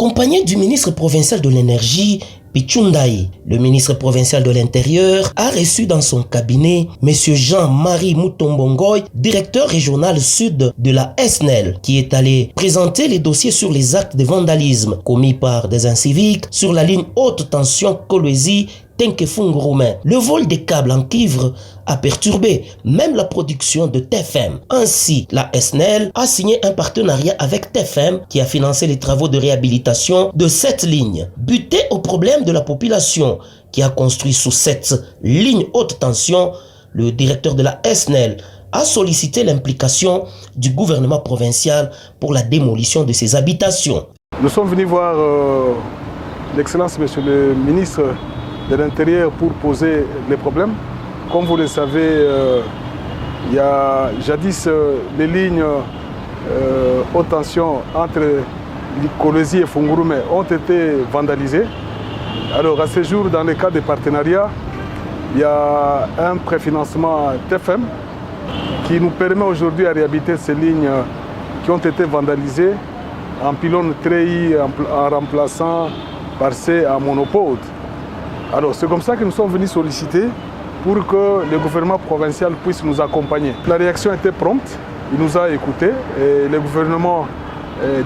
Accompagné du ministre provincial de l'énergie, Pichundaï, le ministre provincial de l'Intérieur a reçu dans son cabinet M. Jean-Marie Moutombongoy, directeur régional sud de la SNEL, qui est allé présenter les dossiers sur les actes de vandalisme commis par des inciviques sur la ligne haute tension Kolwezi Tenkefungurume. Le vol des câbles en cuivre a perturbé même la production de TFM. Ainsi, la SNEL a signé un partenariat avec TFM qui a financé les travaux de réhabilitation de cette ligne. Buté au problème de la population qui a construit sous cette ligne haute tension, le directeur de la SNEL a sollicité l'implication du gouvernement provincial pour la démolition de ces habitations. Nous sommes venus voir l'excellence monsieur le ministre de l'Intérieur pour poser les problèmes. Comme vous le savez, il y a jadis les lignes haute tension entre Kolwezi et Fungurume ont été vandalisées. Alors à ce jour, dans le cadre des partenariats, il y a un préfinancement TFM qui nous permet aujourd'hui de réhabiliter ces lignes qui ont été vandalisées en pylône treillis en remplaçant par ces en monopode. Alors c'est comme ça que nous sommes venus solliciter pour que le gouvernement provincial puisse nous accompagner. La réaction était prompte, il nous a écoutés et le gouvernement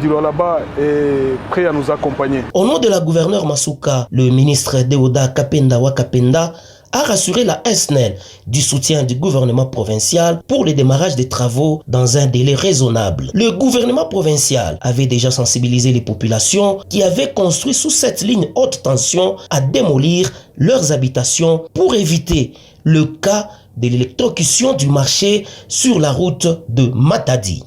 du Lualaba est prêt à nous accompagner. Au nom de la gouverneure Masuka, le ministre Deoda Kapenda Wakapenda a rassuré la SNEL du soutien du gouvernement provincial pour le démarrage des travaux dans un délai raisonnable. Le gouvernement provincial avait déjà sensibilisé les populations qui avaient construit sous cette ligne haute tension à démolir leurs habitations pour éviter le cas de l'électrocution du marché sur la route de Matadi.